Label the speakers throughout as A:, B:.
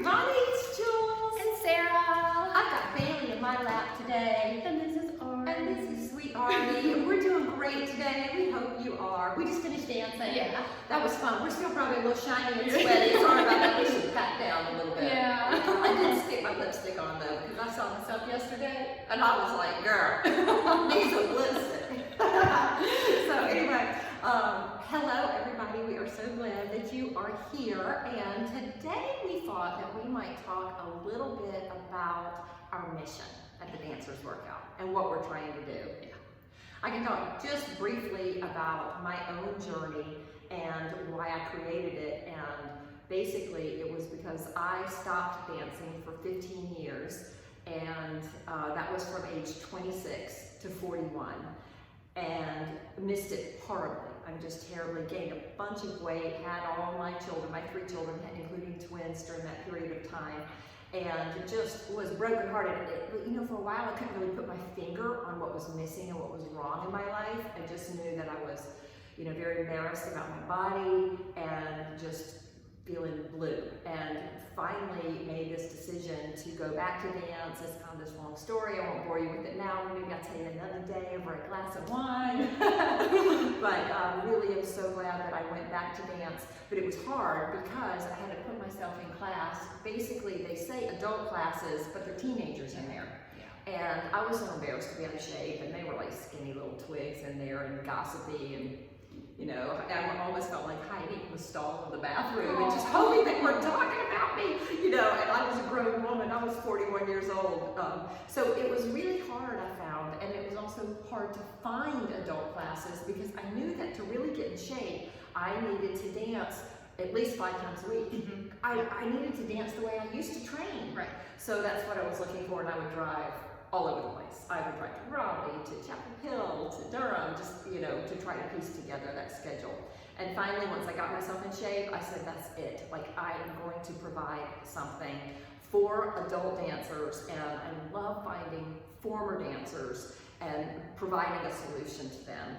A: everybody, it's Jules
B: And Sara.
A: I've got Bailey in my lap today.
B: And this is Ari.
A: And this is sweet Artie. And we're doing great today. We hope you are. We just finished dancing.
B: Yeah.
A: That was fun. We're still probably a little shiny and sweaty. Sorry about that. We should pat down a little bit.
B: Yeah.
A: I did stick my lipstick on though, because I saw myself yesterday and I was like, girl, needs a lipstick. So anyway, hello everybody. We are so glad that you are here. And today we thought that we might talk a little bit about our mission at the Dancers Workout and what we're trying to do.
B: Yeah.
A: I can talk just briefly about my own journey and why I created it. And basically it was because I stopped dancing for 15 years, and that was from age 26 to 41, and missed it horribly. I'm just terribly, gained a bunch of weight, had all my children, my 3 children, including twins during that period of time, and just was brokenhearted. You know, for a while I couldn't really put my finger on what was missing and what was wrong in my life. I just knew that I was, you know, very embarrassed about my body and just feeling blue, and finally made this decision to go back to dance. It's kind of this long story. I won't bore you with it now. Maybe I'll tell you another day over a glass of wine. But really, I'm so glad that I went back to dance. But it was hard because I had to put myself in class. Basically, they say adult classes, but they're teenagers in there. And I was so embarrassed to be out of shape, and they were like skinny little twigs in there and gossipy, and you know, I almost felt like hiding in the stall of the bathroom and just hoping they weren't talking about me, you know, and I was a grown woman. I was 41 years old. So it was really hard, I found, and it was also hard to find adult classes because I knew that to really get in shape, I needed to dance at least 5 times a week.
B: Mm-hmm.
A: I needed to dance the way I used to train.
B: Right.
A: So that's what I was looking for, and I would drive all over the place. I would drive to Raleigh, to Chapel Hill, to Durham, just, you know, to try to piece together that schedule. And finally, once I got myself in shape, I said, that's it. Like, I am going to provide something for adult dancers, and I love finding former dancers and providing a solution to them.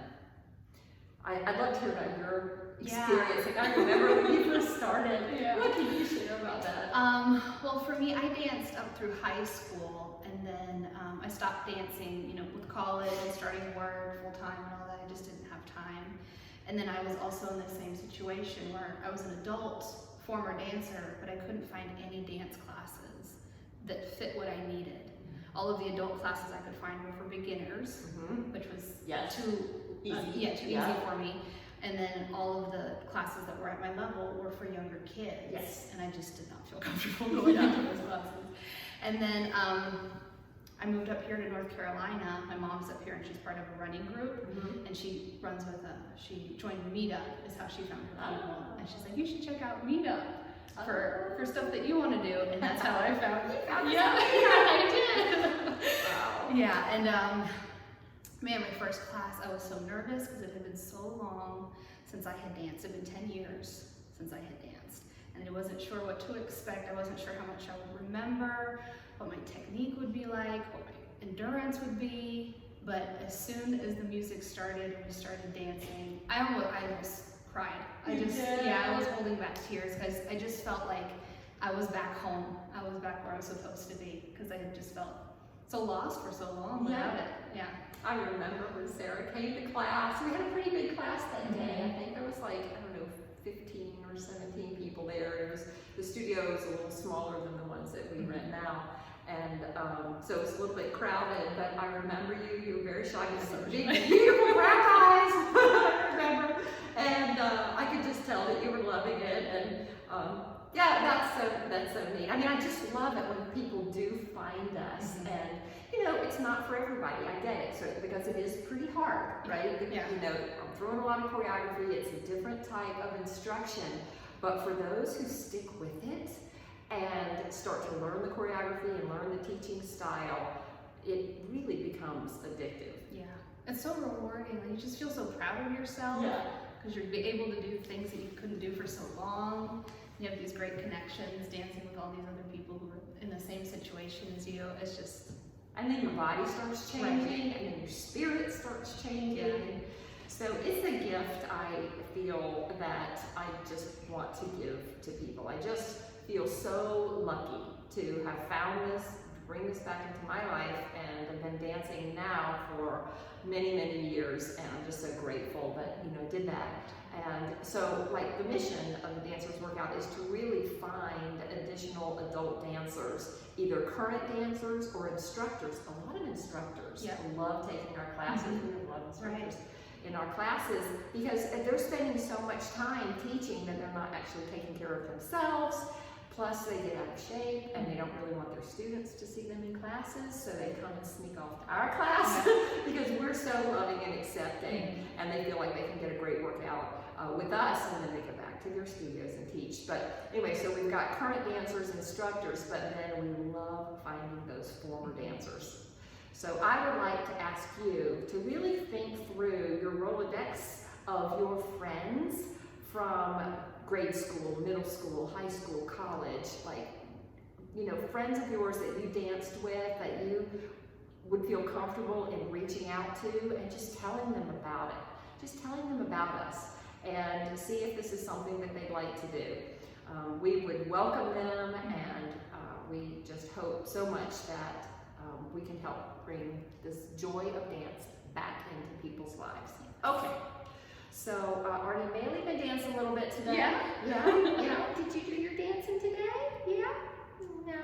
A: I'd love to hear about your experience. Like, I remember when you first started. What can you share about that?
B: Well, for me, I danced up through high school, and then I stopped dancing, you know, with college and starting work full time and all that. I just didn't have time. And then I was also in the same situation where I was an adult former dancer, but I couldn't find any dance classes that fit what I needed. All of the adult classes I could find were for beginners, which was too easy for me. And then all of the classes that were at my level were for younger kids. And I just did not feel comfortable going out to those classes. And then I moved up here to North Carolina. My mom's up here and she's part of a running group. And she runs with she joined Meetup is how she found her people. And she's like, you should check out Meetup for stuff that you want to do. And that's how I found it. I did. Wow. Yeah, and man, my first class, I was so nervous because it had been so long since I had danced. It had been 10 years since I had danced. And I wasn't sure what to expect. I wasn't sure how much I would remember, what my technique would be like, what my endurance would be. But as soon as the music started and we started dancing, I almost cried. I was holding back tears because I just felt like I was back home. I was back where I was supposed to be because I had just felt so lost for so long without it.
A: I remember when Sara came to class. We had a pretty big class that day. I think there was like, I don't know, 15 or 17 people there. The studio was a little smaller than the ones that we rent now. And so it was a little bit crowded, but I remember you were very shy. You had big, beautiful brown eyes, I remember. And I could just tell that you were loving it. And that's so neat. I mean, I just love it when people do find us. And you know, it's not for everybody, I get it, so, because it is pretty hard, right? You know, I'm throwing a lot of choreography, it's a different type of instruction, but for those who stick with it and start to learn the choreography and learn the teaching style, it really becomes addictive.
B: Yeah, it's so rewarding. Like, you just feel so proud of yourself because you're able to do things that you couldn't do for so long. You have these great connections, dancing with all these other people who are in the same situation as you. It's just...
A: And then your body starts changing, and then your spirit starts changing. And So it's a gift I feel that I just want to give to people. I just feel so lucky to have found this, to bring this back into my life, and I've been dancing now for many, many years, and I'm just so grateful that, did that. And so, like, the mission of the Dancers Workout is to really find additional adult dancers, either current dancers or instructors. A lot of instructors love taking our classes. We have a lot of instructors in our classes because they're spending so much time teaching that they're not actually taking care of themselves. Plus, they get out of shape and they don't really want their students to see them in classes, so they come and sneak off to our class because we're so loving and accepting, and they feel like they can get a great workout with us, and then they go back to their studios and teach. But anyway, so we've got current dancers, instructors, but then we love finding those former dancers. So I would like to ask you to really think through your Rolodex of your friends from grade school, middle school, high school, college, like, friends of yours that you danced with, that you would feel comfortable in reaching out to and just telling them about it. Just telling them about us and see if this is something that they'd like to do. We would welcome them, and we just hope so much that we can help bring this joy of dance back into people's lives. Okay. So, Arnie Bailey been dancing a little bit today.
B: Yeah.
A: Yeah. Did you do your dancing today? Yeah? No?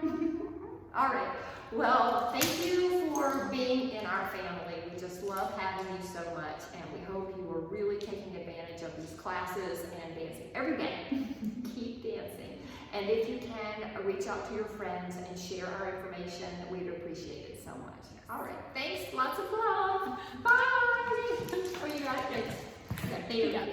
A: All right. Well, thank you for being in our family. We just love having you so much, and we hope you are really taking advantage of these classes and dancing every day. Keep dancing. And if you can, reach out to your friends and share our information. We'd appreciate it so much. All right. Thanks. Lots of love. Bye. Oh, you got it. Thanks. Yeah, there you go.